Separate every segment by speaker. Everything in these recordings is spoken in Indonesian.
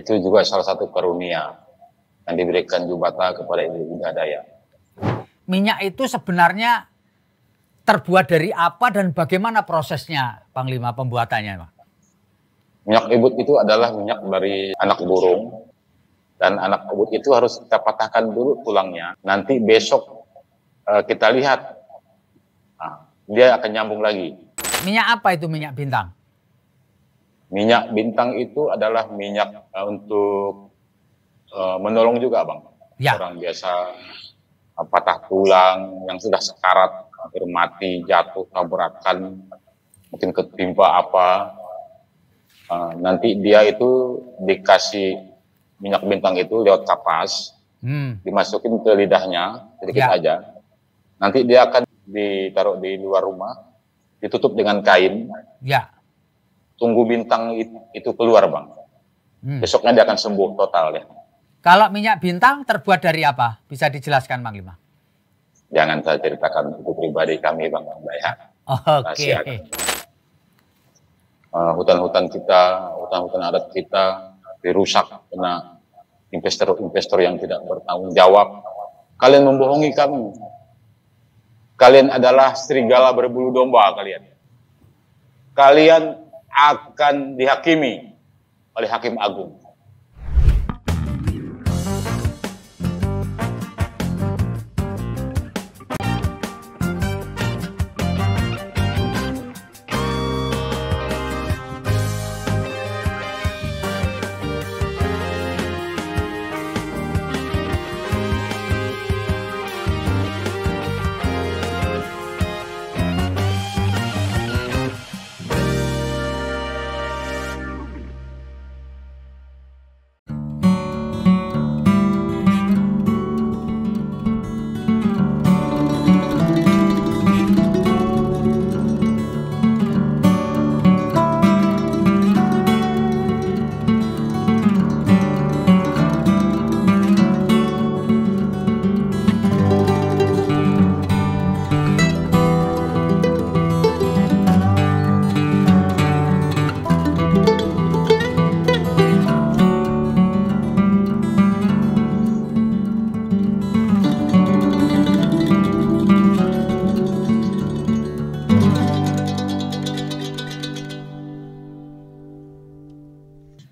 Speaker 1: Itu juga salah satu karunia yang diberikan Jubata kepada Ibu Daya.
Speaker 2: Minyak itu sebenarnya terbuat dari apa dan bagaimana prosesnya, Panglima, pembuatannya, Pak?
Speaker 1: Minyak ibut itu adalah minyak dari anak burung. Dan anak ibut itu harus kita patahkan dulu tulangnya. Nanti besok kita lihat, dia akan nyambung lagi.
Speaker 2: Minyak apa itu minyak bintang?
Speaker 1: Minyak bintang itu adalah minyak untuk menolong juga, Bang.
Speaker 2: Ya.
Speaker 1: Orang biasa patah tulang, yang sudah sekarat, hampir mati, jatuh, tabrakan, mungkin ketimpa apa. Nanti dia itu dikasih minyak bintang itu lewat kapas, dimasukin ke lidahnya, sedikit aja. Nanti dia akan ditaruh di luar rumah, ditutup dengan kain.
Speaker 2: Ya.
Speaker 1: Tunggu bintang itu keluar, Bang. Besoknya dia akan sembuh total ya.
Speaker 2: Kalau minyak bintang terbuat dari apa? Bisa dijelaskan, Panglima?
Speaker 1: Jangan saya ceritakan itu pribadi kami, Bang Daya.
Speaker 2: Oke.
Speaker 1: Hutan-hutan kita, hutan-hutan adat kita dirusak karena investor-investor yang tidak bertanggung jawab. Kalian membohongi kami. Kalian adalah serigala berbulu domba kalian. Kalian akan dihakimi oleh Hakim Agung.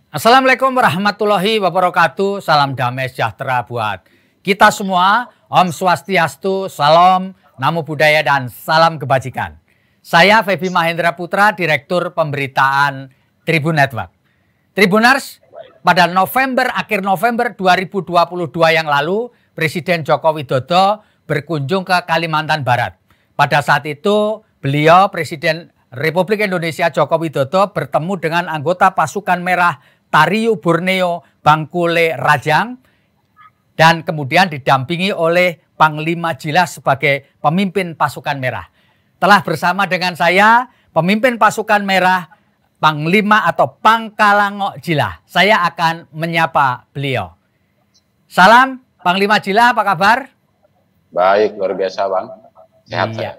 Speaker 2: Assalamualaikum warahmatullahi wabarakatuh. Salam damai sejahtera buat kita semua. Om Swastiastu, Salam, Namo Buddhaya, dan salam kebajikan. Saya Febi Mahendra Putra, Direktur Pemberitaan Tribun Network. Tribuners, pada akhir November 2022 yang lalu, Presiden Joko Widodo berkunjung ke Kalimantan Barat. Pada saat itu, beliau, Presiden Republik Indonesia Joko Widodo, bertemu dengan anggota pasukan merah Tariu Borneo Bangkule Rajang, dan kemudian didampingi oleh Panglima Jila sebagai pemimpin pasukan merah. Telah bersama dengan saya pemimpin pasukan merah Panglima atau Pangkalango Jila. Saya akan menyapa beliau. Salam Panglima Jila, apa kabar?
Speaker 1: Baik, luar biasa, Bang. Sehat saya.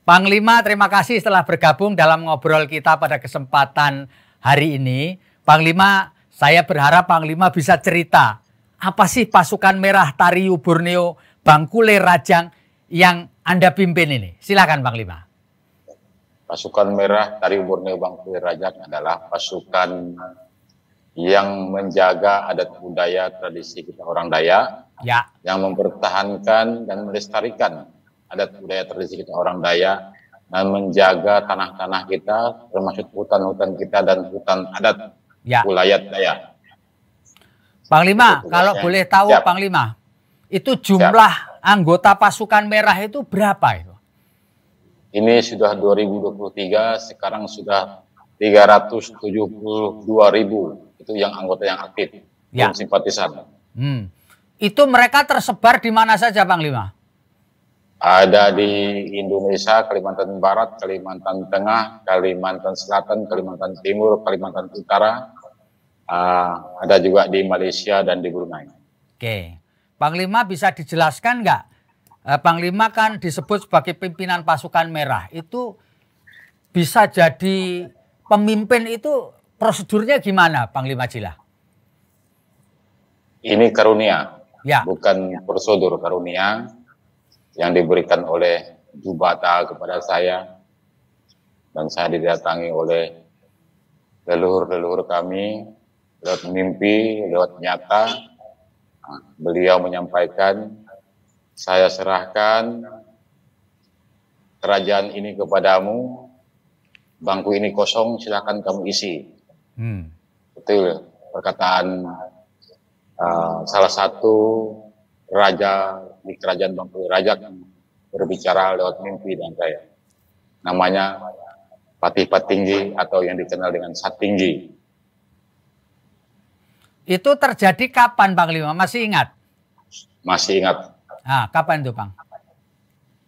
Speaker 2: Panglima, terima kasih telah bergabung dalam ngobrol kita pada kesempatan hari ini. Panglima, saya berharap Panglima bisa cerita, apa sih pasukan merah Tariu Borneo Bangkule Rajang yang Anda pimpin ini? Silakan Panglima.
Speaker 1: Pasukan merah Tariu Borneo Bangkule Rajang adalah pasukan yang menjaga adat budaya tradisi kita orang Dayak, yang mempertahankan dan melestarikan adat budaya tradisi kita orang Dayak, dan menjaga tanah-tanah kita, termasuk hutan-hutan kita dan hutan adat wilayah Dayak.
Speaker 2: Panglima, kalau boleh tahu Panglima, itu jumlah anggota pasukan merah itu berapa itu?
Speaker 1: Ini sudah 2023, sekarang sudah 372.000. Itu yang anggota yang aktif, yang simpatisan.
Speaker 2: Itu mereka tersebar di mana saja, Panglima?
Speaker 1: Ada di Indonesia, Kalimantan Barat, Kalimantan Tengah, Kalimantan Selatan, Kalimantan Timur, Kalimantan Utara. Ada juga di Malaysia dan di Brunei.
Speaker 2: Oke, Panglima bisa dijelaskan nggak? Panglima kan disebut sebagai pimpinan pasukan merah. Itu bisa jadi pemimpin itu prosedurnya gimana, Panglima Jila?
Speaker 1: Ini karunia,
Speaker 2: Ya.
Speaker 1: bukan prosedur, karunia yang diberikan oleh Jubata kepada saya, dan saya didatangi oleh leluhur-leluhur kami lewat mimpi, lewat nyata. Beliau menyampaikan, saya serahkan kerajaan ini kepadamu, bangku ini kosong, silakan kamu isi. Betul perkataan salah satu raja di kerajaan Bangku Raja berbicara lewat mimpi dan saya. Namanya Patih Patinggi atau yang dikenal dengan Satinggi.
Speaker 2: Itu terjadi kapan, Panglima? Masih ingat?
Speaker 1: Masih ingat.
Speaker 2: Nah, kapan itu, Bang?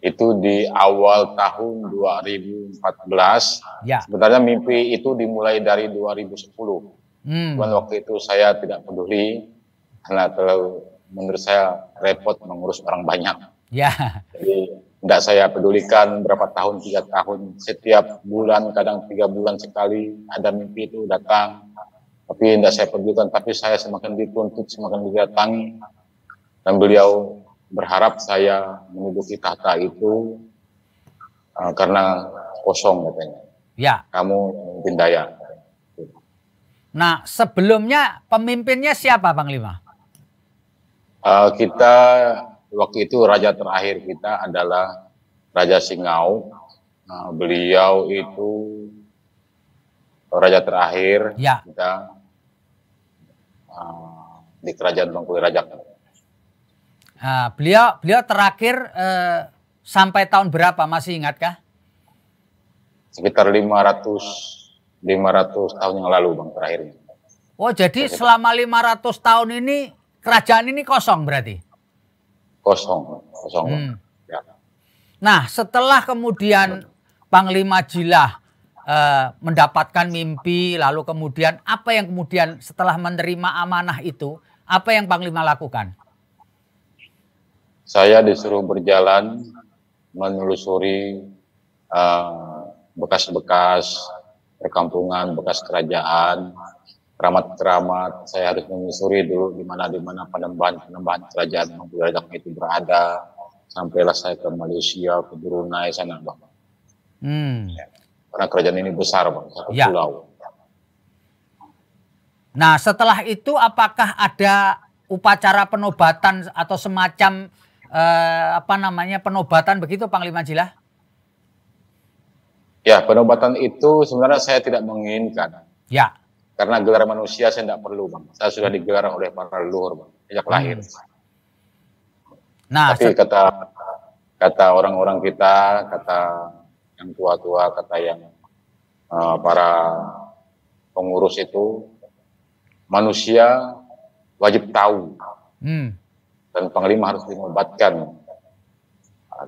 Speaker 1: Itu di awal tahun 2014.
Speaker 2: Ya.
Speaker 1: Sebenarnya mimpi itu dimulai dari 2010. Cuman waktu itu saya tidak peduli karena terlalu, menurut saya repot mengurus orang banyak.
Speaker 2: Ya.
Speaker 1: Jadi tidak saya pedulikan berapa tahun, 3 tahun, setiap bulan, kadang 3 bulan sekali ada mimpi itu datang. Tapi tidak saya pedulikan, tapi saya semakin dituntut, semakin didatangi. Dan beliau berharap saya menduduki tahta itu karena kosong katanya.
Speaker 2: Ya.
Speaker 1: Kamu mungkin daya.
Speaker 2: Nah, sebelumnya pemimpinnya siapa, Panglima?
Speaker 1: Kita waktu itu raja terakhir kita adalah Raja Singau. Beliau itu raja terakhir
Speaker 2: Ya.
Speaker 1: kita di kerajaan Bangku Raja.
Speaker 2: Beliau terakhir sampai tahun berapa, masih ingatkah?
Speaker 1: Sekitar 500 tahun yang lalu, Bang, terakhirnya.
Speaker 2: Oh, jadi selama 500 tahun ini kerajaan ini kosong berarti?
Speaker 1: Kosong. Ya.
Speaker 2: Nah, setelah kemudian Panglima Jilah mendapatkan mimpi, lalu kemudian apa yang kemudian setelah menerima amanah itu, apa yang Panglima lakukan?
Speaker 1: Saya disuruh berjalan menelusuri bekas-bekas perkampungan, bekas kerajaan, keramat-keramat. Saya harus menyusuri dulu di mana penembahan kerajaan Bangku Raja itu berada. Sampailah saya ke Malaysia, ke Brunei sana, Bang. Ya. Karena kerajaan ini besar, Bang, satu pulau.
Speaker 2: Nah, setelah itu apakah ada upacara penobatan atau semacam penobatan begitu, Panglima Jilah?
Speaker 1: Ya, penobatan itu sebenarnya saya tidak menginginkan.
Speaker 2: Ya.
Speaker 1: Karena gelar manusia saya tidak perlu, Bang. Saya sudah digelar oleh para leluhur, Bang, sejak lahir. Nah, tapi kata orang-orang kita, kata yang tua-tua, kata yang para pengurus itu, manusia wajib tahu dan Panglima harus dinobatkan.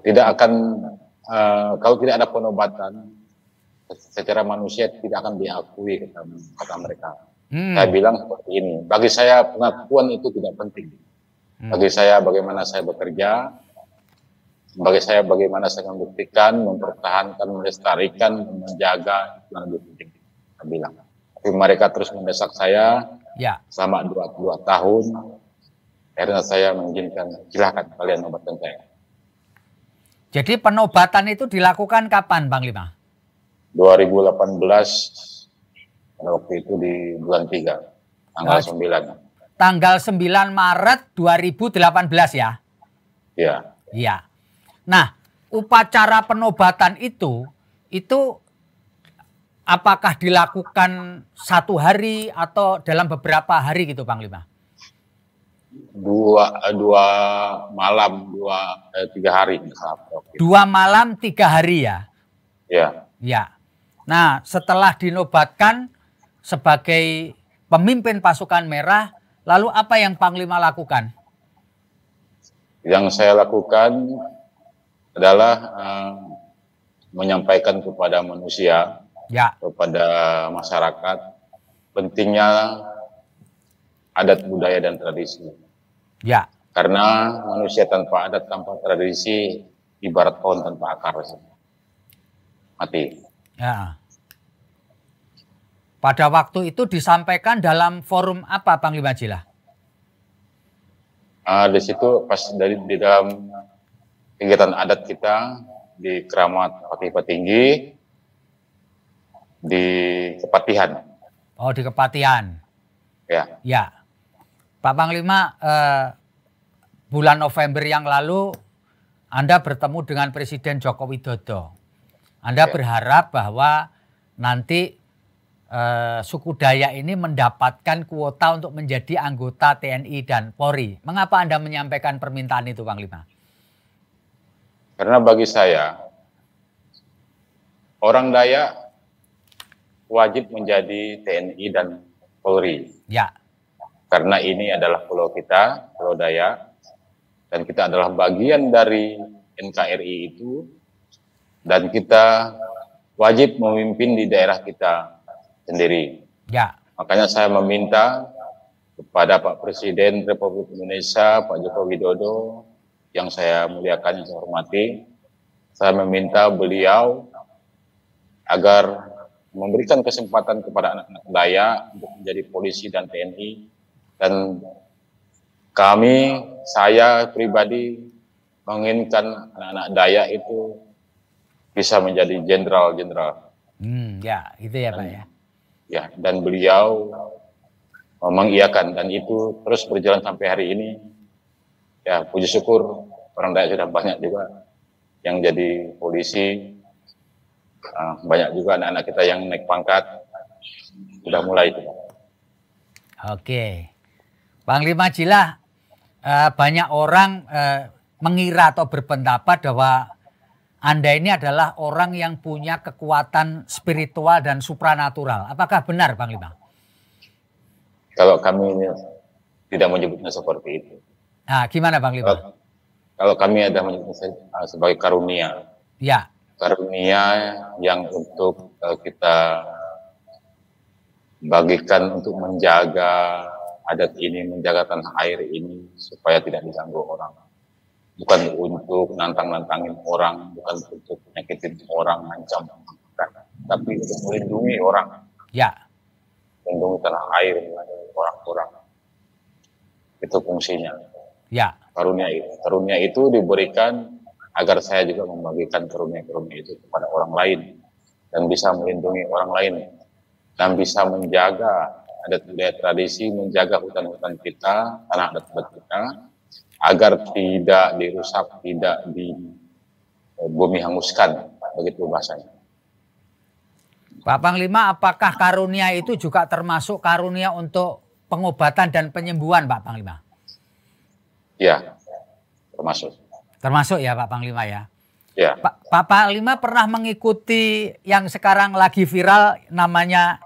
Speaker 1: Tidak akan kalau tidak ada penobatan secara manusia tidak akan diakui, kata mereka. Saya bilang seperti ini, bagi saya pengakuan itu tidak penting. Bagi saya bagaimana saya bekerja, bagi saya bagaimana saya membuktikan, mempertahankan, melestarikan, menjaga, itu yang lebih penting. Saya bilang. Tapi mereka terus mendesak saya selama 2 tahun. Akhirnya saya mengizinkan, silakan kalian nobatkan saya.
Speaker 2: Jadi penobatan itu dilakukan kapan, Panglima?
Speaker 1: 2018, pada waktu itu di bulan 3, tanggal 9.
Speaker 2: Tanggal 9 Maret 2018 ya?
Speaker 1: Iya.
Speaker 2: Iya. Nah, upacara penobatan itu apakah dilakukan 1 hari atau dalam beberapa hari gitu, Panglima?
Speaker 1: 2 malam, 3 hari.
Speaker 2: 2 malam 3 hari ya?
Speaker 1: Iya.
Speaker 2: Ya. Nah, setelah dinobatkan sebagai pemimpin pasukan merah, lalu apa yang Panglima lakukan?
Speaker 1: Yang saya lakukan adalah menyampaikan kepada manusia, kepada masyarakat, pentingnya adat budaya dan tradisi. Ya. Karena manusia tanpa adat, tanpa tradisi, ibarat pohon tanpa akar. Mati.
Speaker 2: Ya. Pada waktu itu disampaikan dalam forum apa, Panglima Jilah?
Speaker 1: Di situ pas di dalam kegiatan adat kita di Keramat Patipa Tinggi di Kepatihan.
Speaker 2: Oh, di Kepatihan.
Speaker 1: Ya.
Speaker 2: Ya. Pak Panglima, bulan November yang lalu Anda bertemu dengan Presiden Joko Widodo. Anda berharap bahwa nanti suku Dayak ini mendapatkan kuota untuk menjadi anggota TNI dan Polri. Mengapa Anda menyampaikan permintaan itu, Panglima?
Speaker 1: Karena bagi saya, orang Dayak wajib menjadi TNI dan Polri.
Speaker 2: Ya.
Speaker 1: Karena ini adalah pulau kita, Pulau Dayak, dan kita adalah bagian dari NKRI itu, dan kita wajib memimpin di daerah kita sendiri.
Speaker 2: Ya.
Speaker 1: Makanya saya meminta kepada Pak Presiden Republik Indonesia, Pak Joko Widodo, yang saya muliakan, yang saya hormati, saya meminta beliau agar memberikan kesempatan kepada anak-anak Dayak untuk menjadi polisi dan TNI, dan saya pribadi menginginkan anak-anak Dayak itu bisa menjadi jenderal-jenderal.
Speaker 2: Ya, itu ya Pak ya.
Speaker 1: Ya, dan beliau mengiyakan, dan itu terus berjalan sampai hari ini. Ya, puji syukur orang Dayak sudah banyak juga yang jadi polisi. Banyak juga anak-anak kita yang naik pangkat. Sudah mulai itu.
Speaker 2: Oke. Panglima Jilah, banyak orang mengira atau berpendapat bahwa Anda ini adalah orang yang punya kekuatan spiritual dan supranatural. Apakah benar, Panglima?
Speaker 1: Kalau kami tidak menyebutnya seperti itu.
Speaker 2: Nah, gimana, Panglima?
Speaker 1: Kalau kami ada menyebutnya sebagai karunia.
Speaker 2: Ya.
Speaker 1: Karunia yang untuk kita bagikan untuk menjaga adat ini, menjaga tanah air ini supaya tidak diganggu orang. Bukan untuk nantang-nantangin orang, bukan untuk menyakitin orang, ngancam, tapi untuk melindungi orang.
Speaker 2: Ya.
Speaker 1: Melindungi tanah air, orang-orang. Itu fungsinya.
Speaker 2: Ya.
Speaker 1: Karunia itu diberikan agar saya juga membagikan karunia-karunia itu kepada orang lain dan bisa melindungi orang lain dan bisa menjaga adat budaya tradisi, menjaga hutan-hutan kita, tanah adat kita, agar tidak dirusak, tidak di bumi hanguskan, begitu bahasanya.
Speaker 2: Pak Panglima, apakah karunia itu juga termasuk karunia untuk pengobatan dan penyembuhan, Pak Panglima?
Speaker 1: Ya, termasuk.
Speaker 2: Termasuk ya Pak Panglima ya?
Speaker 1: Ya.
Speaker 2: Pak Panglima pernah mengikuti yang sekarang lagi viral namanya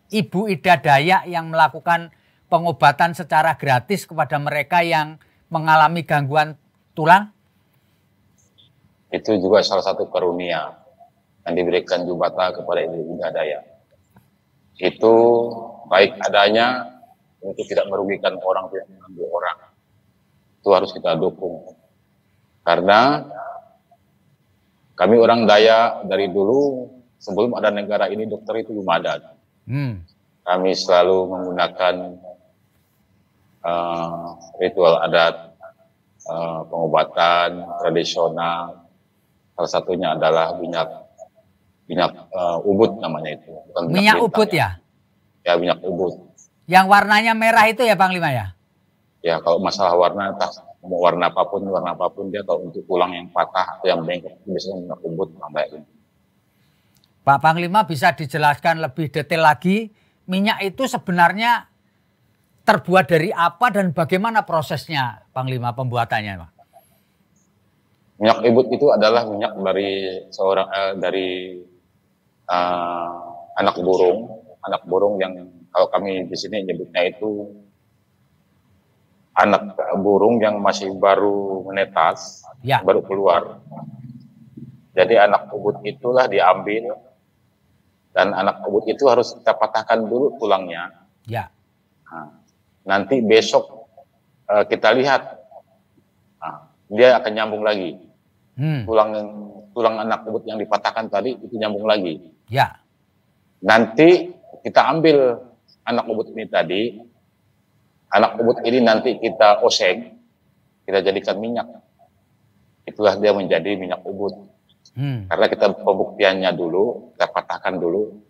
Speaker 2: Ibu Ida Dayak yang melakukan pengobatan secara gratis kepada mereka yang mengalami gangguan tulang?
Speaker 1: Itu juga salah satu karunia yang diberikan Jubata kepada Ibu Ida Dayak. Itu baik adanya untuk tidak merugikan orang, tidak mengganggu orang. Itu harus kita dukung. Karena kami orang Dayak dari dulu, sebelum ada negara ini, dokter itu belum ada. Kami selalu menggunakan ritual adat, pengobatan tradisional. Salah satunya adalah minyak ubud namanya itu. Bukan
Speaker 2: minyak ubud ya?
Speaker 1: Ya, minyak ubud.
Speaker 2: Yang warnanya merah itu ya Panglima ya?
Speaker 1: Ya, kalau masalah warna, mau warna apapun dia, kalau untuk tulang yang patah atau yang bengkok, biasanya minyak ubud namanya.
Speaker 2: Pak Panglima bisa dijelaskan lebih detail lagi, minyak itu sebenarnya terbuat dari apa dan bagaimana prosesnya Panglima pembuatannya, Pak?
Speaker 1: Minyak ubud itu adalah minyak dari anak burung yang kalau kami di sini nyebutnya itu anak burung yang masih baru menetas, ya, baru keluar. Jadi anak ubud itulah diambil, dan anak ubud itu harus kita patahkan dulu tulangnya.
Speaker 2: Ya.
Speaker 1: Nah, nanti besok kita lihat, dia akan nyambung lagi. Tulang anak ubud yang dipatahkan tadi itu nyambung lagi.
Speaker 2: Ya.
Speaker 1: Nanti kita ambil anak ubud ini tadi. Anak ubud ini nanti kita oseng, kita jadikan minyak. Itulah dia menjadi minyak ubud. Karena kita pembuktiannya dulu, kita patahkan dulu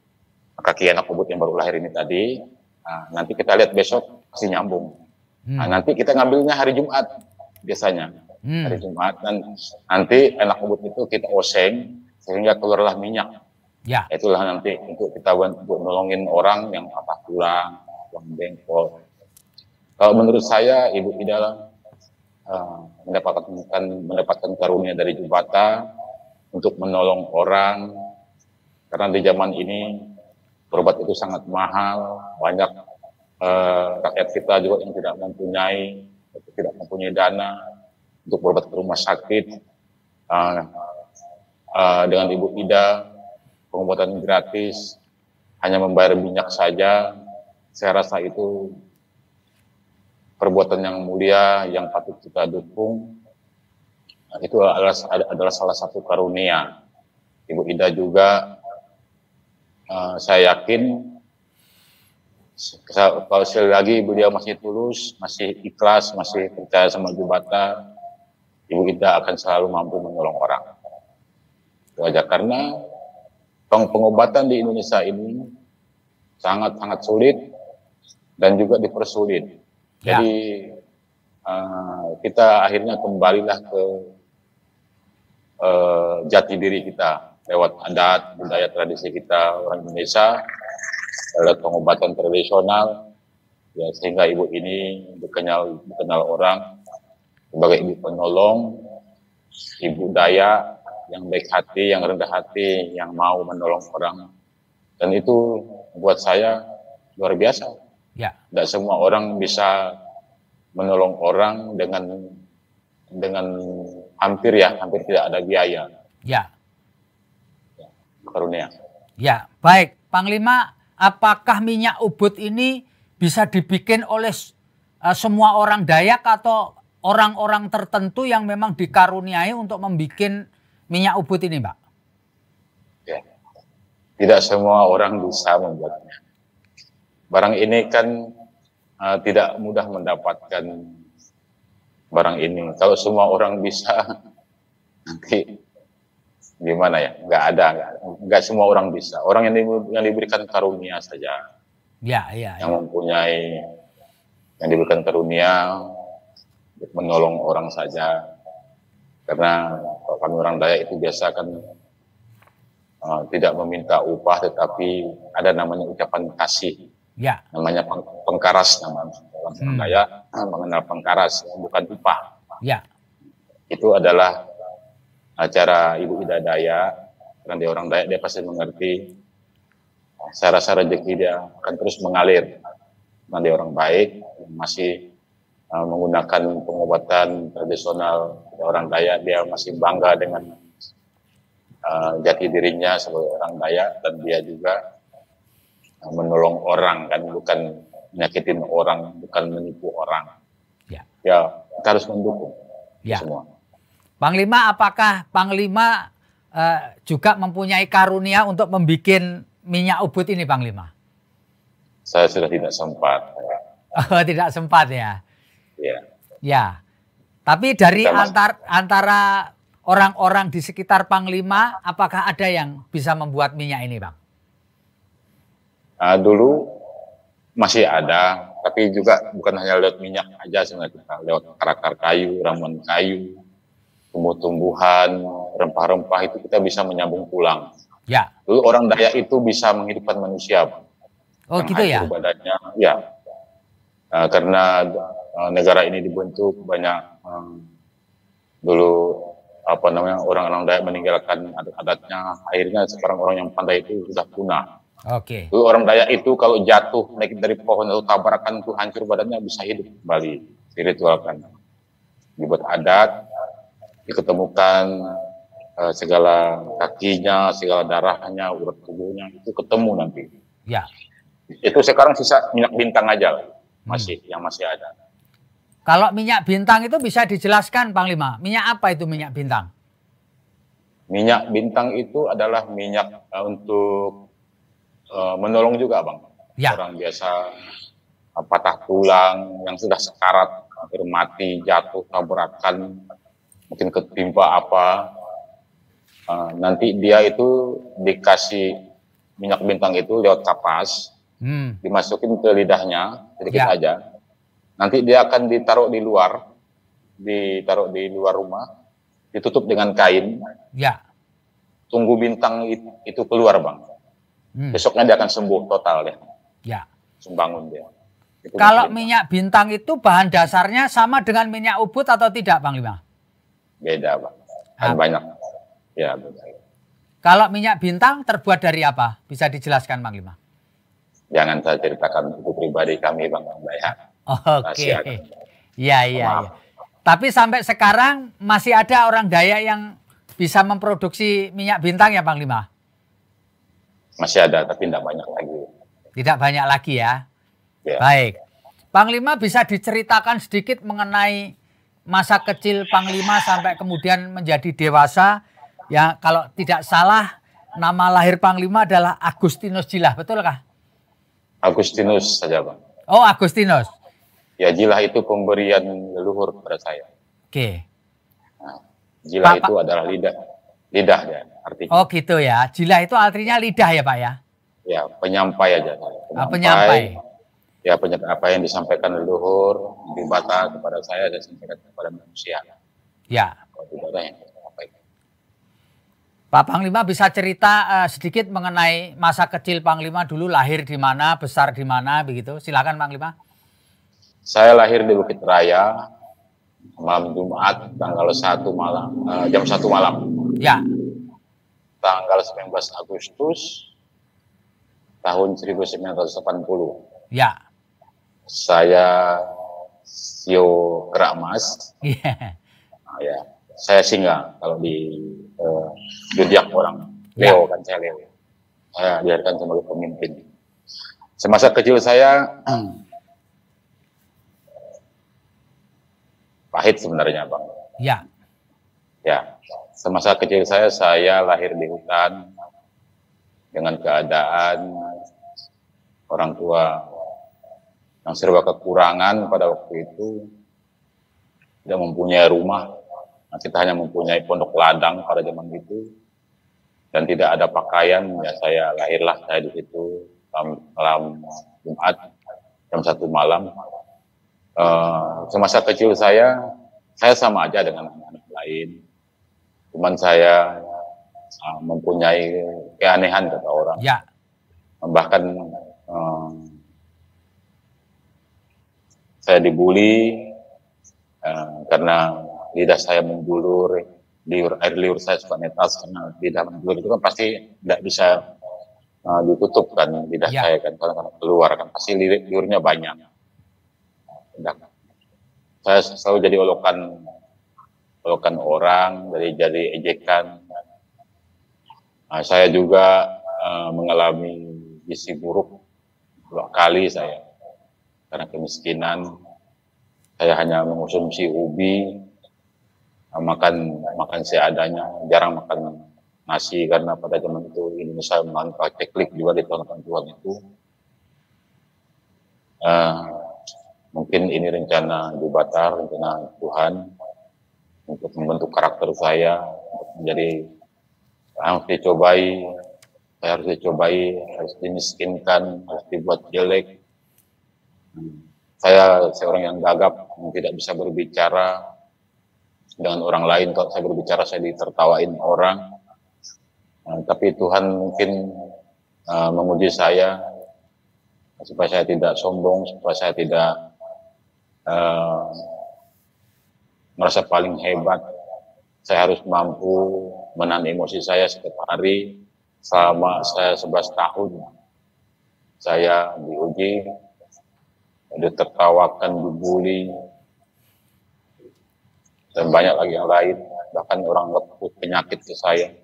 Speaker 1: kaki anak ubud yang baru lahir ini tadi. Nah, nanti kita lihat besok pasti nyambung. Nah, nanti kita ngambilnya hari Jumat biasanya. Hari Jumat, dan nanti anak ubud itu kita oseng sehingga keluarlah minyak.
Speaker 2: Ya.
Speaker 1: Itulah nanti untuk kita untuk nolongin orang yang patah tulang, tulang bengkok. Kalau menurut saya Ibu Ida mendapatkan karunia dari Jubata untuk menolong orang, karena di zaman ini berobat itu sangat mahal, banyak rakyat kita juga yang tidak mempunyai dana untuk berobat ke rumah sakit. Dengan Ibu Ida pengobatan gratis, hanya membayar minyak saja, saya rasa itu perbuatan yang mulia yang patut kita dukung. Itu adalah salah satu karunia. Ibu Ida juga, saya yakin kalau sekali lagi beliau masih tulus, masih ikhlas, masih percaya sama Jubata, Ibu Ida akan selalu mampu menolong orang. Itu aja, karena pengobatan di Indonesia ini sangat-sangat sulit dan juga dipersulit. Jadi kita akhirnya kembalilah ke jati diri kita lewat adat, budaya, tradisi kita orang Indonesia, lewat pengobatan tradisional, ya, sehingga ibu ini dikenal orang sebagai ibu penolong, ibu daya yang baik hati, yang rendah hati, yang mau menolong orang, dan itu buat saya luar biasa.
Speaker 2: Ya.
Speaker 1: Tidak semua orang bisa menolong orang dengan hampir tidak ada biaya.
Speaker 2: Ya.
Speaker 1: Karunia.
Speaker 2: Ya, baik. Panglima, apakah minyak ubud ini bisa dibikin oleh semua orang Dayak atau orang-orang tertentu yang memang dikaruniai untuk membuat minyak ubud ini, Pak?
Speaker 1: Ya. Tidak semua orang bisa membuatnya. Barang ini kan tidak mudah mendapatkan barang ini. Kalau semua orang bisa, nanti gimana ya? Nggak semua orang bisa. Orang yang diberikan karunia saja.
Speaker 2: Ya.
Speaker 1: Yang diberikan karunia untuk menolong orang saja. Karena kalau kami orang Dayak itu biasa kan tidak meminta upah, tetapi ada namanya ucapan kasih.
Speaker 2: Ya.
Speaker 1: Namanya pengkaras, namanya orang Dayak mengenal pengkaras, bukan upah.
Speaker 2: Ya.
Speaker 1: Itu adalah acara Ibu Ida Dayak, karena dia orang Dayak, dia pasti mengerti. Saya rasa rezeki dia akan terus mengalir. Karena dia orang baik, masih menggunakan pengobatan tradisional orang Dayak, dia masih bangga dengan jati dirinya sebagai orang Dayak, dan dia juga menolong orang, kan, bukan menyakitin orang, bukan menipu orang. Ya, kita harus mendukung semua.
Speaker 2: Panglima, apakah Panglima juga mempunyai karunia untuk membuat minyak ubud ini, Panglima?
Speaker 1: Saya sudah tidak sempat.
Speaker 2: Tidak sempat ya?
Speaker 1: Ya.
Speaker 2: Ya. Tapi dari antara orang-orang di sekitar Panglima, apakah ada yang bisa membuat minyak ini, Bang?
Speaker 1: Dulu masih ada, tapi juga bukan hanya lewat minyak aja sebenarnya, lewat akar kayu, ramuan kayu, tumbuh-tumbuhan, rempah-rempah itu kita bisa menyambung tulang.
Speaker 2: Ya.
Speaker 1: Dulu orang Dayak itu bisa menghidupkan manusia.
Speaker 2: Oh gitu ya?
Speaker 1: Badannya, ya. Karena negara ini dibentuk banyak dulu orang-orang Dayak meninggalkan adat-adatnya, akhirnya sekarang orang yang pandai itu sudah punah.
Speaker 2: Oke.
Speaker 1: Dulu orang Dayak itu kalau jatuh naik dari pohon atau tabrakan itu hancur badannya, bisa hidup kembali, spiritualkan. Dibuat adat, diketemukan segala kakinya, segala darahnya, urat tubuhnya itu ketemu nanti.
Speaker 2: Ya.
Speaker 1: Itu sekarang sisa minyak bintang aja yang masih ada.
Speaker 2: Kalau minyak bintang itu bisa dijelaskan, Panglima. Minyak apa itu minyak bintang?
Speaker 1: Minyak bintang itu adalah minyak untuk menolong juga, Bang.
Speaker 2: Ya.
Speaker 1: Orang biasa patah tulang yang sudah sekarat hampir mati, jatuh, tabrakan, mungkin ketimpa apa. Nanti dia itu dikasih minyak bintang itu lewat kapas, dimasukin ke lidahnya sedikit aja. Nanti dia akan ditaruh di luar rumah, ditutup dengan kain. Tunggu bintang itu keluar, Bang. Besoknya dia akan sembuh total deh. Sembangun dia. Itu
Speaker 2: kalau minyak bintang itu bahan dasarnya sama dengan minyak ubud atau tidak, Panglima?
Speaker 1: Beda, Bang. Kan banyak. Ya, beda.
Speaker 2: Kalau minyak bintang terbuat dari apa? Bisa dijelaskan, Panglima?
Speaker 1: Jangan saya ceritakan itu pribadi kami, Bang Daya.
Speaker 2: Oke. Iya. Tapi sampai sekarang masih ada orang Dayak yang bisa memproduksi minyak bintang ya, Panglima?
Speaker 1: Masih ada, tapi tidak banyak lagi.
Speaker 2: Tidak banyak lagi ya? Baik. Panglima bisa diceritakan sedikit mengenai masa kecil Panglima sampai kemudian menjadi dewasa. Ya, kalau tidak salah nama lahir Panglima adalah Agustinus Jilah, betulkah?
Speaker 1: Agustinus saja, Bang.
Speaker 2: Oh, Agustinus.
Speaker 1: Ya, Jilah itu pemberian leluhur kepada saya.
Speaker 2: Oke.
Speaker 1: Nah, Jilah itu adalah lidah ya, artinya.
Speaker 2: Oh gitu ya, Jilah itu artinya lidah ya Pak ya?
Speaker 1: Ya, penyampai aja.
Speaker 2: Penyampai.
Speaker 1: Ya, apa yang disampaikan leluhur di Batak kepada saya sampaikan kepada manusia.
Speaker 2: Ya.
Speaker 1: Kalau tidak ada yang saya sampaikan.
Speaker 2: Pak Panglima bisa cerita sedikit mengenai masa kecil Panglima dulu, lahir di mana, besar di mana, begitu? Silakan Panglima.
Speaker 1: Saya lahir di Bukit Raya malam Jumat tanggal 1 malam, jam 1 malam.
Speaker 2: Ya.
Speaker 1: Tanggal 19 Agustus tahun 1980.
Speaker 2: Ya.
Speaker 1: Saya Sio Kerakmas.
Speaker 2: Yeah.
Speaker 1: Ya, saya singa kalau di zodiak orang. Leo kan saya Leo. Saya dilahirkan sebagai pemimpin. Semasa kecil saya pahit sebenarnya, Bang.
Speaker 2: Ya.
Speaker 1: Ya, semasa kecil saya lahir di hutan dengan keadaan orang tua yang serba kekurangan pada waktu itu, tidak mempunyai rumah. Nah, kita hanya mempunyai pondok ladang pada zaman itu, dan tidak ada pakaian. Ya, lahirlah saya di situ malam Jumat jam 1 malam. Semasa kecil saya sama aja dengan anak-anak lain, cuman saya mempunyai keanehan kata orang.
Speaker 2: Ya. Bahkan
Speaker 1: saya dibully karena lidah saya menjulur, air liur saya suka netas karena lidah menjulur itu kan pasti tidak bisa ditutup kan lidah saya kan, karena keluar kan pasti liurnya banyak. Saya selalu jadi olokan orang, jadi ejekan. Saya juga mengalami gizi buruk 2 kali saya. Karena kemiskinan, saya hanya mengonsumsi ubi, makan seadanya, jarang makan nasi karena pada zaman itu Indonesia makan paceklik juga di tahun 80-an itu. Mungkin ini rencana di Batar, rencana Tuhan untuk membentuk karakter saya, untuk menjadi harus dicobai, harus dimiskinkan, harus dibuat jelek. Saya seorang yang gagap, yang tidak bisa berbicara dengan orang lain. Kalau saya berbicara, saya ditertawain orang. Tapi Tuhan mungkin menguji saya, supaya saya tidak sombong, supaya saya tidak merasa paling hebat. Saya harus mampu menahan emosi saya setiap hari. Selama saya 11 tahun, saya diuji, ditertawakan, dibully, dan banyak lagi yang lain. Bahkan orang leput penyakit ke saya.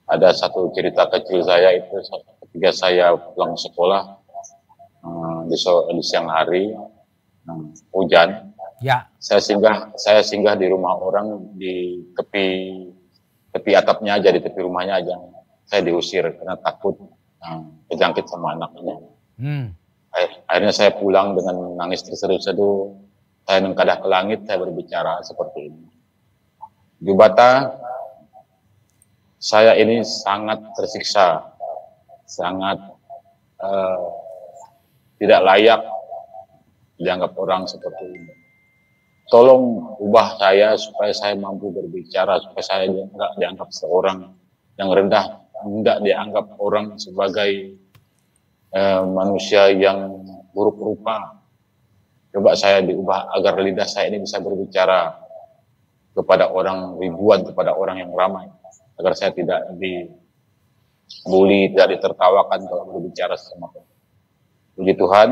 Speaker 1: Ada satu cerita kecil saya itu ketika saya pulang sekolah di siang hari, hujan.
Speaker 2: Ya.
Speaker 1: Saya singgah di rumah orang di tepi atapnya aja, di tepi rumahnya aja. Saya diusir karena takut kejangkit sama anaknya. Akhirnya saya pulang dengan nangis terseduh-seduh. saya nengkadah ke langit, saya berbicara seperti ini. Jubata, saya ini sangat tersiksa, sangat tidak layak dianggap orang seperti ini. Tolong ubah saya supaya saya mampu berbicara, supaya saya tidak dianggap seorang yang rendah, tidak dianggap orang sebagai manusia yang buruk rupa. Coba saya diubah agar lidah saya ini bisa berbicara kepada orang ribuan, kepada orang yang ramai, agar saya tidak dibully, tidak ditertawakan kalau berbicara sama orang. Puji Tuhan,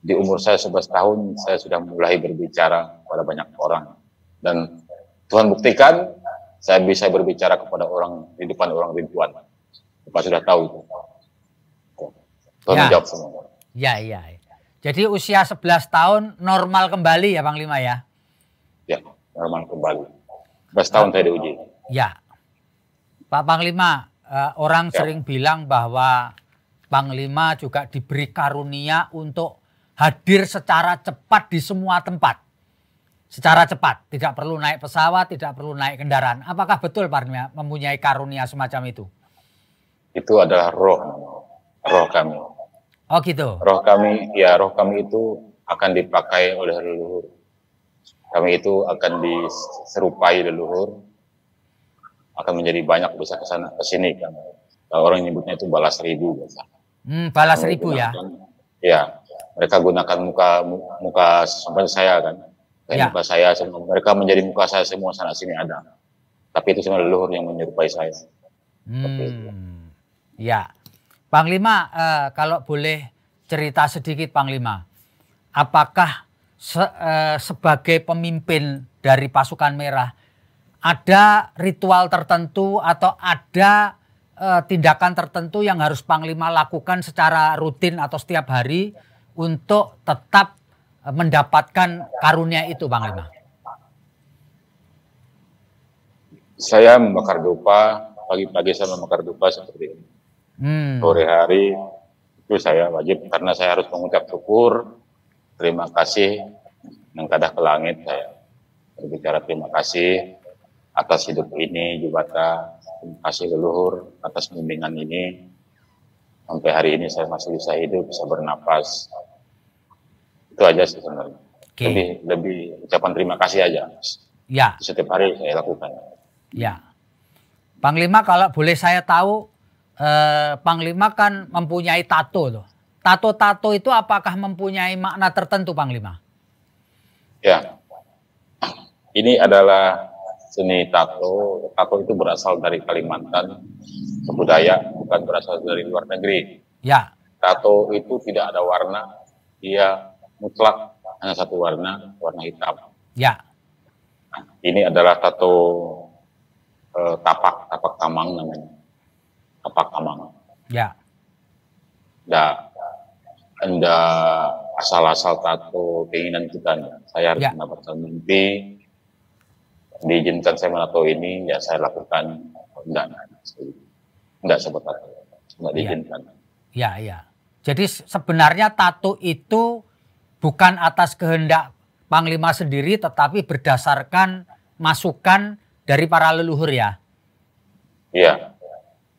Speaker 1: di umur saya 11 tahun, saya sudah mulai berbicara kepada banyak orang. Dan Tuhan buktikan, saya bisa berbicara kepada orang di depan orang ribuan. Bapak sudah tahu itu. Tuhan menjawab semua.
Speaker 2: Ya. Jadi usia 11 tahun normal kembali ya Panglima ya?
Speaker 1: Ya, normal kembali. 11 tahun saya diuji.
Speaker 2: Ya. Pak Panglima, orang sering bilang bahwa Panglima juga diberi karunia untuk hadir secara cepat di semua tempat. Secara cepat, tidak perlu naik pesawat, tidak perlu naik kendaraan. Apakah betul Pak Panglima mempunyai karunia semacam itu?
Speaker 1: Itu adalah roh kami.
Speaker 2: Oh gitu.
Speaker 1: Roh kami itu akan dipakai oleh leluhur. Kami itu akan diserupai leluhur, akan menjadi banyak bisa ke sana ke sini kan. Orang nyebutnya itu balas ribu biasa.
Speaker 2: Balas ribu ya.
Speaker 1: Ya, mereka gunakan muka sampai saya kan. Kayak muka saya semua, mereka menjadi muka saya semua sana sini ada. Tapi itu semua leluhur yang menyerupai saya.
Speaker 2: Ya. Panglima, kalau boleh cerita sedikit Panglima, apakah sebagai pemimpin dari pasukan merah ada ritual tertentu atau ada tindakan tertentu yang harus Panglima lakukan secara rutin atau setiap hari untuk tetap mendapatkan karunia itu Panglima?
Speaker 1: Saya membakar dupa, pagi-pagi saya membakar dupa seperti ini. Sore hari itu saya wajib karena saya harus mengucap syukur, terima kasih, nengkadah ke langit, saya berbicara terima kasih atas hidup ini, Jubata, terima kasih leluhur atas bimbingan ini, sampai hari ini saya masih bisa hidup, bisa bernapas, itu aja sih sebenarnya. Lebih ucapan terima kasih aja. Ya. Setiap hari saya lakukan.
Speaker 2: Ya, Panglima kalau boleh saya tahu. Panglima kan mempunyai tato loh. Tato-tato itu apakah mempunyai makna tertentu Panglima?
Speaker 1: Ya, ini adalah seni tato. Tato itu berasal dari Kalimantan, budaya, bukan berasal dari luar negeri.
Speaker 2: Ya.
Speaker 1: Tato itu tidak ada warna, dia mutlak hanya satu warna, warna hitam.
Speaker 2: Ya.
Speaker 1: Ini adalah tato tapak tamang namanya. Tapak tamang.
Speaker 2: Ya.
Speaker 1: Anda asal-asal tato keinginan kita. Saya harus mendapatkan mimpi. Diizinkan saya menato ini, ya saya lakukan. Enggak seperti tato. Enggak diizinkan.
Speaker 2: Ya. Jadi sebenarnya tato itu bukan atas kehendak Panglima sendiri, tetapi berdasarkan masukan dari para leluhur ya?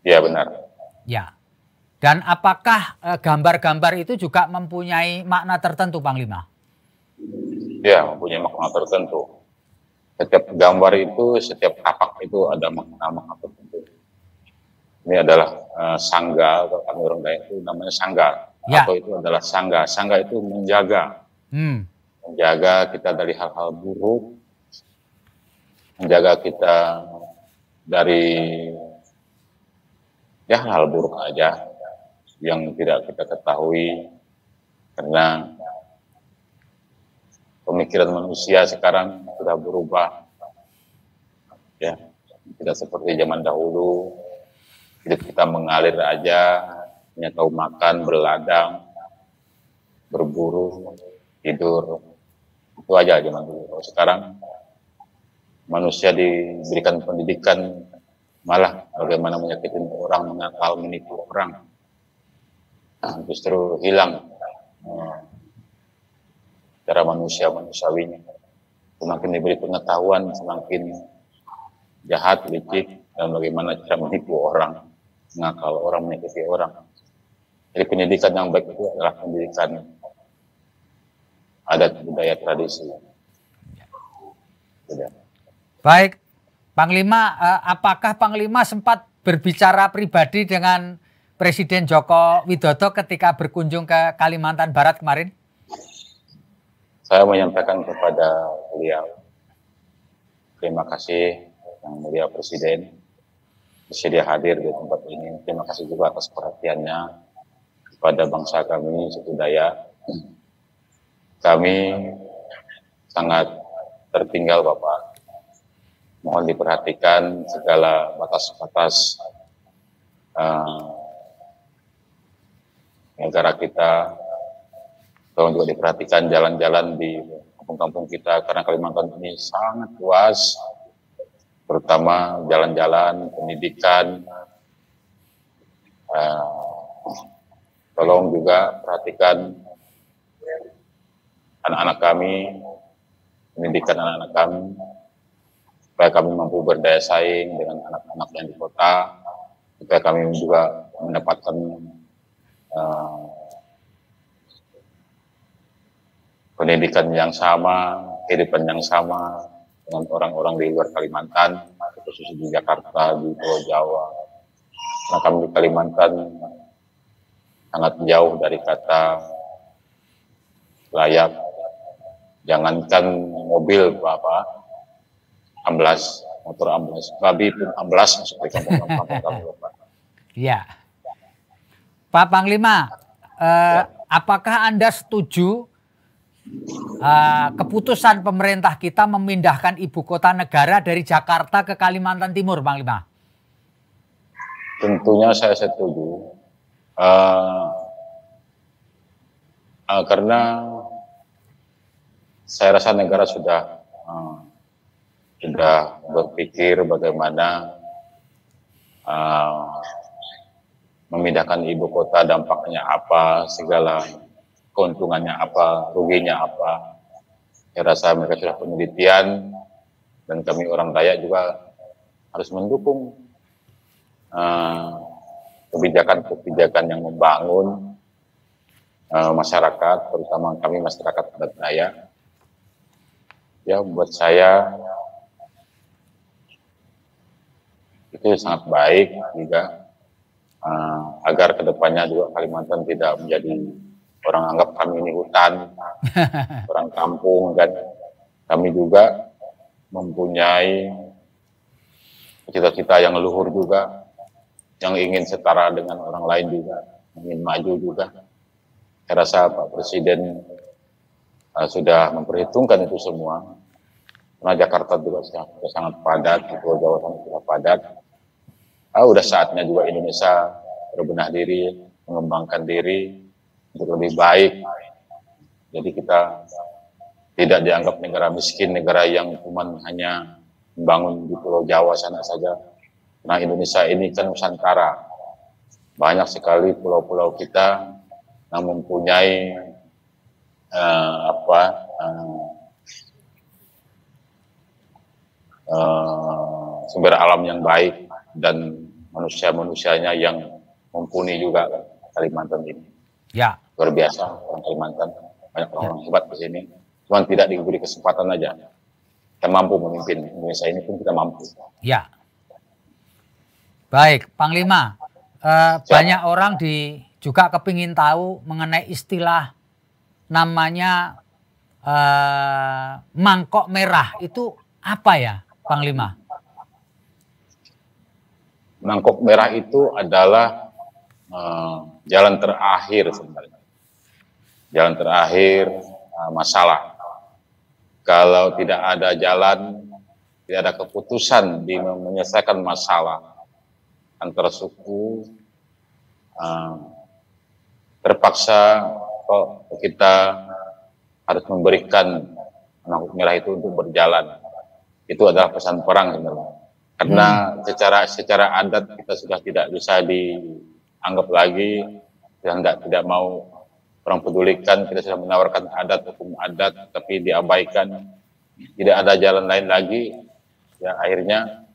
Speaker 1: Iya benar.
Speaker 2: Ya. Dan apakah gambar-gambar itu juga mempunyai makna tertentu Panglima?
Speaker 1: Ya, mempunyai makna tertentu. Setiap gambar itu, setiap tapak itu ada makna tertentu. Ini adalah sangga, kalau kami orang Dayak itu namanya sangga.
Speaker 2: Ya.
Speaker 1: Atau itu adalah sangga. Sangga itu menjaga. Menjaga kita dari hal-hal buruk. Menjaga kita dari hal buruk aja yang tidak kita ketahui, karena pemikiran manusia sekarang sudah berubah, ya tidak seperti zaman dahulu. Hidup kita mengalir aja, hanya tahu makan, berladang, berburu, tidur, itu aja zaman dulu. Kalau sekarang manusia diberikan pendidikan, malah bagaimana menyakitin orang, mengakal, menipu orang, justru hilang cara manusiawinya. Semakin diberi pengetahuan, semakin jahat, licik, dan bagaimana cara menipu orang, mengakal orang, menyakiti orang. Jadi pendidikan yang baik itu adalah pendidikan adat, budaya, tradisi.
Speaker 2: Baik, Panglima, apakah Panglima sempat berbicara pribadi dengan Presiden Joko Widodo ketika berkunjung ke Kalimantan Barat kemarin?
Speaker 1: Saya menyampaikan kepada beliau, terima kasih Yang Mulia Presiden bersedia hadir di tempat ini. Terima kasih juga atas perhatiannya kepada bangsa kami, suku Dayak. Kami sangat tertinggal, Bapak. Mohon diperhatikan segala batas-batas negara kita. Tolong juga diperhatikan jalan-jalan di kampung-kampung kita, karena Kalimantan ini sangat luas, terutama jalan-jalan, pendidikan. Tolong juga perhatikan anak-anak kami, pendidikan anak-anak kami, supaya kami mampu berdaya saing dengan anak-anak yang di kota, supaya kami juga mendapatkan pendidikan yang sama, kehidupan yang sama dengan orang-orang di luar Kalimantan, khususnya di Jakarta, di Pulau Jawa. Nah, kami di Kalimantan sangat jauh dari kata layak. Jangankan mobil, Bapak, amblas, motor amblas, babi pun amblas masuk di kampung-kampung kami, Bapak.
Speaker 2: Iya. Pak Panglima, apakah Anda setuju keputusan pemerintah kita memindahkan ibu kota negara dari Jakarta ke Kalimantan Timur, Panglima?
Speaker 1: Tentunya saya setuju, karena saya rasa negara sudah berpikir bagaimana memindahkan ibu kota, dampaknya apa, segala keuntungannya apa, ruginya apa. Saya rasa mereka sudah penelitian, dan kami orang Dayak juga harus mendukung kebijakan-kebijakan yang membangun masyarakat, terutama kami masyarakat adat Dayak. Ya, buat saya itu sangat baik juga, agar kedepannya juga Kalimantan tidak menjadi orang anggap kami ini hutan, orang kampung, dan kami juga mempunyai cita-cita yang luhur juga, yang ingin setara dengan orang lain juga, ingin maju juga. Saya rasa Pak Presiden sudah memperhitungkan itu semua, karena Jakarta juga sudah sangat padat, Pulau Jawa sudah padat. Udah saatnya juga Indonesia berbenah diri, mengembangkan diri untuk lebih baik. Jadi kita tidak dianggap negara miskin, negara yang cuma hanya membangun di Pulau Jawa sana saja. Nah, Indonesia ini kan Nusantara, banyak sekali pulau-pulau kita yang mempunyai sumber alam yang baik, dan manusia-manusianya yang mumpuni juga, Kalimantan ini.
Speaker 2: Ya.
Speaker 1: Luar biasa orang Kalimantan, banyak orang hebat di sini. Cuma tidak diberi kesempatan aja. Kita mampu memimpin Indonesia ini pun kita mampu.
Speaker 2: Ya. Baik, Panglima. Banyak orang juga kepingin tahu mengenai istilah namanya mangkok merah. Itu apa ya, Panglima?
Speaker 1: Mangkok merah itu adalah jalan terakhir sebenarnya. Jalan terakhir masalah. Kalau tidak ada jalan, tidak ada keputusan di menyelesaikan masalah antar suku, terpaksa kok kita harus memberikan mangkok merah itu untuk berjalan. Itu adalah pesan perang sebenarnya. Karena secara adat kita sudah tidak bisa dianggap lagi, yang tidak mau kurang pedulikan. Kita sudah menawarkan adat, hukum adat, tapi diabaikan. Tidak ada jalan lain lagi. Ya akhirnya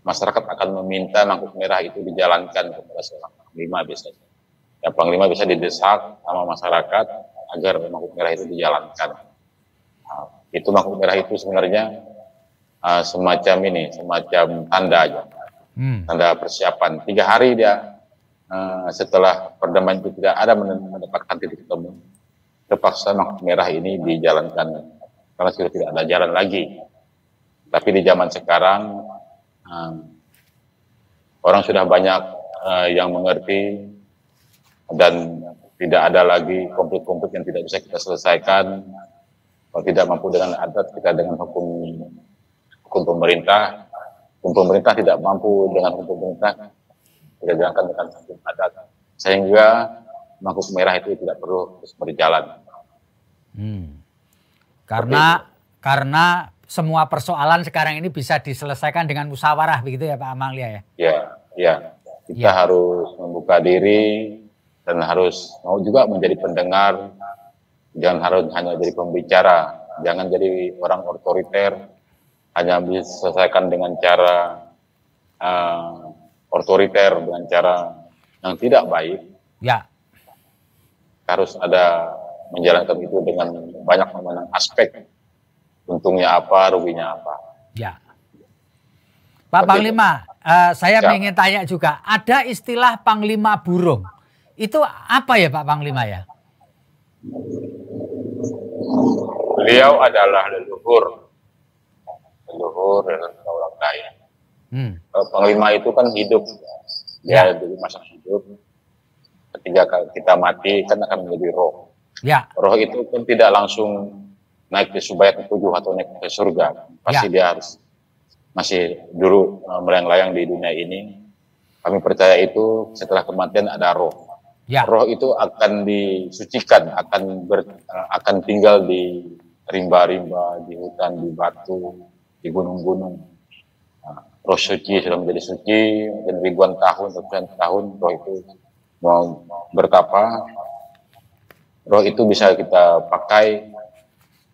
Speaker 1: masyarakat akan meminta mangkuk merah itu dijalankan kepada seorang panglima biasanya. Ya panglima bisa didesak sama masyarakat agar mangkuk merah itu dijalankan. Nah, itu mangkuk merah itu sebenarnya semacam ini, semacam tanda aja, tanda persiapan. 3 hari dia setelah perdamaian itu tidak ada mendapatkan titik temu, terpaksa mangkuk merah ini dijalankan karena sudah tidak ada jalan lagi. Tapi di zaman sekarang orang sudah banyak yang mengerti dan tidak ada lagi konflik-konflik yang tidak bisa kita selesaikan. Kalau tidak mampu dengan adat, kita dengan hukum pemerintah. Hukum pemerintah tidak mampu dengan hukum pemerintah, tidak dijalankan dengan hukum adat, sehingga mangkuk merah itu tidak perlu terus berjalan.
Speaker 2: Karena semua persoalan sekarang ini bisa diselesaikan dengan musyawarah, begitu ya Pak Amanglia ya? Ya. Kita harus membuka diri dan harus mau juga menjadi pendengar, jangan harus hanya jadi pembicara, jangan jadi orang otoriter, hanya bisa selesaikan dengan cara otoriter, dengan cara yang tidak baik. Ya. Harus ada menjalankan itu dengan banyak memandang aspek, untungnya apa, ruginya apa. Ya. Pak Panglima, saya ingin tanya juga, ada istilah Panglima Burung. Itu apa ya Pak Panglima ya?
Speaker 1: Beliau adalah leluhur dalam orang daya. Panglima itu kan hidup, dia dari masa hidup. Ketika kita mati kan akan menjadi roh. Ya. Roh itu kan tidak langsung naik ke Subayat ke-7 atau naik ke surga. Pasti dia harus masih dulu melayang-layang di dunia ini. Kami percaya itu setelah kematian ada roh. Ya. Roh itu akan disucikan, akan tinggal di rimba-rimba, di hutan, di batu, di gunung-gunung. Roh suci sudah menjadi suci, dan ribuan tahun, ratusan tahun roh itu mau bertapa. Roh itu bisa kita pakai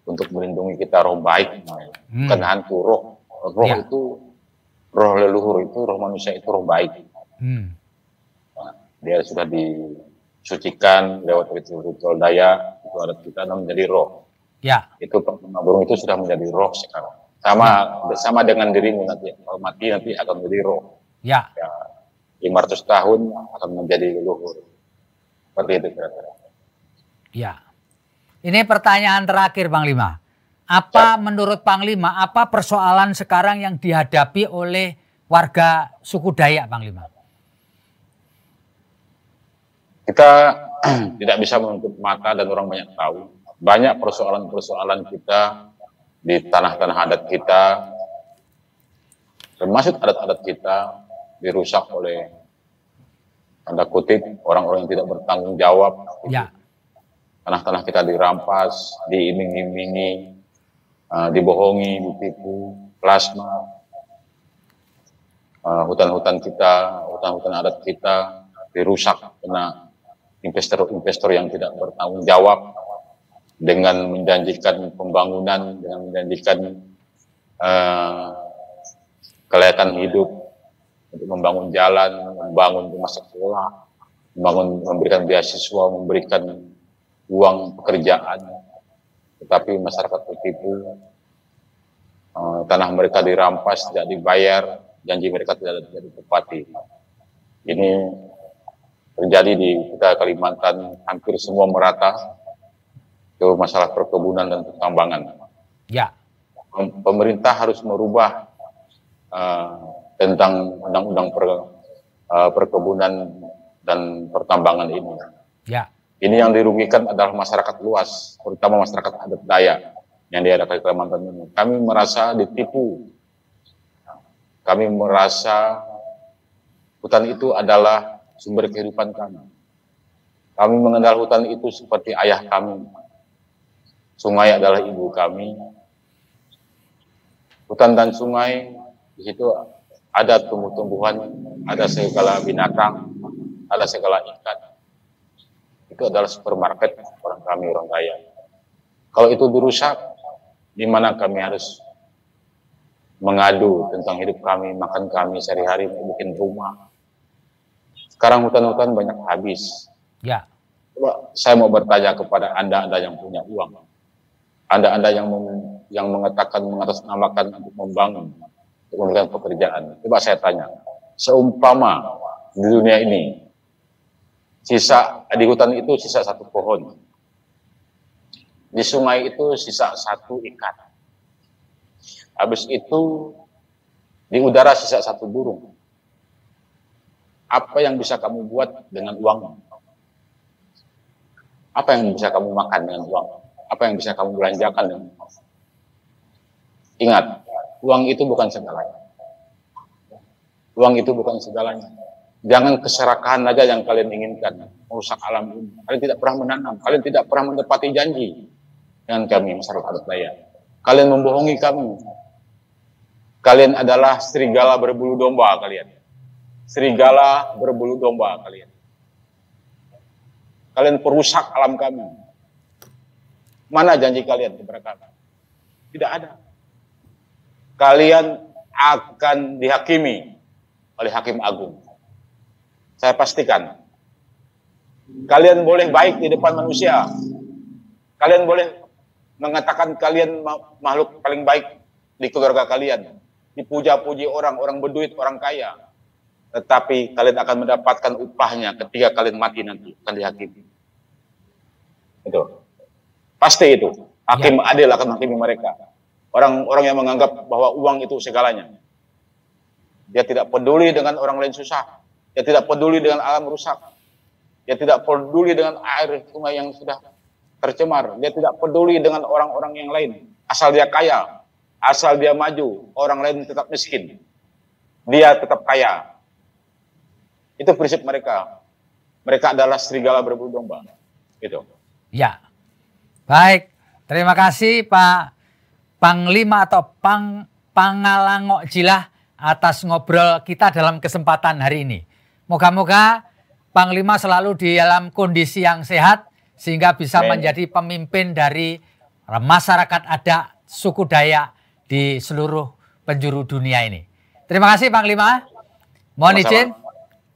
Speaker 1: untuk melindungi kita, roh baik, bukan hantu roh. Roh itu, roh leluhur itu, roh manusia itu roh baik. Dia sudah disucikan lewat ritual daya, itu adat kita menjadi roh. Ya. Itu Panglima Burung itu sudah menjadi roh sekarang. Bersama dengan dirimu nanti, kalau mati nanti akan menjadi roh. Ya. 500 tahun akan menjadi leluhur. Seperti itu kira-kira. Ya. Ini pertanyaan terakhir Panglima. Apa menurut Panglima, apa persoalan sekarang yang dihadapi oleh warga suku Dayak Panglima? Kita tidak bisa menutup mata dan orang banyak tahu. Banyak persoalan-persoalan kita di tanah-tanah adat kita, termasuk adat-adat kita, dirusak oleh tanda kutip orang-orang yang tidak bertanggung jawab. Ya. Tanah-tanah kita dirampas, diiming-imingi, dibohongi, ditipu, plasma. Hutan-hutan kita, hutan-hutan adat kita dirusak karena investor-investor yang tidak bertanggung jawab dengan menjanjikan pembangunan, dengan menjanjikan kelayakan hidup untuk membangun jalan, membangun rumah sekolah, memberikan beasiswa, memberikan uang pekerjaan, tetapi masyarakat tertipu, tanah mereka dirampas, tidak dibayar, janji mereka tidak ditepati. Ini terjadi di kita Kalimantan, hampir semua merata. Itu masalah perkebunan dan pertambangan. Ya. Pemerintah harus merubah tentang undang-undang perkebunan dan pertambangan ini. Ya. Ini yang dirugikan adalah masyarakat luas, terutama masyarakat adat Dayak yang di daerah Kalimantan ini. Kami merasa ditipu. Kami merasa hutan itu adalah sumber kehidupan kami. Kami mengenal hutan itu seperti ayah kami. Sungai adalah ibu kami. Hutan dan sungai, di situ ada tumbuh-tumbuhan, ada segala binatang, ada segala ikan. itu adalah supermarket orang kami, orang kaya. Kalau itu dirusak, di mana kami harus mengadu tentang hidup kami, makan kami sehari-hari, bikin rumah. Sekarang hutan-hutan banyak habis.
Speaker 2: Ya.
Speaker 1: Coba saya mau bertanya kepada Anda yang punya uang, Anda yang mengatakan mengatasnamakan untuk membangun, untuk memberikan pekerjaan. Coba saya tanya, seumpama di dunia ini sisa di hutan itu sisa satu pohon, di sungai itu sisa satu ikan, habis itu di udara sisa satu burung. Apa yang bisa kamu buat dengan uang? Apa yang bisa kamu makan dengan uang? Apa yang bisa kamu belanjakan dengan uang? Ingat, uang itu bukan segalanya. Uang itu bukan segalanya. Jangan keserakahan aja yang kalian inginkan, merusak alam ini. Kalian tidak pernah menanam, kalian tidak pernah menepati janji dengan kami, masyarakat adat Dayak. Kalian membohongi kami. Kalian adalah serigala berbulu domba kalian. Serigala berbulu domba kalian. Kalian perusak alam kami. Mana janji kalian kepada kami? Tidak ada. Kalian akan dihakimi oleh Hakim Agung. Saya pastikan. Kalian boleh baik di depan manusia. Kalian boleh mengatakan kalian makhluk paling baik di keluarga kalian. Dipuja-puji orang berduit, orang kaya. Tetapi kalian akan mendapatkan upahnya ketika kalian mati nanti, akan dihakimi. Itu. Pasti itu. Hakim adil akan menghakimi mereka. Orang-orang yang menganggap bahwa uang itu segalanya. Dia tidak peduli dengan orang lain susah. Dia tidak peduli dengan alam rusak. Dia tidak peduli dengan air sungai yang sudah tercemar. Dia tidak peduli dengan orang-orang yang lain. Asal dia kaya, asal dia maju, orang lain tetap miskin. Dia tetap kaya. Itu prinsip mereka. Mereka adalah serigala berbulu domba. Gitu.
Speaker 2: Ya. Baik. Terima kasih Pak Panglima atau Pangalangok Jilah atas ngobrol kita dalam kesempatan hari ini. Moga-moga Panglima selalu di dalam kondisi yang sehat sehingga bisa menjadi pemimpin dari masyarakat adat suku Dayak di seluruh penjuru dunia ini. Terima kasih Panglima. Mohon izin.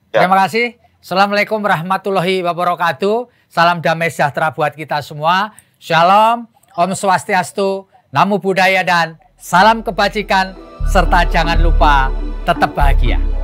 Speaker 2: Terima kasih. Assalamualaikum warahmatullahi wabarakatuh. Salam damai sejahtera buat kita semua. Shalom, Om Swastiastu, Namo Buddhaya dan salam kebajikan serta jangan lupa tetap bahagia.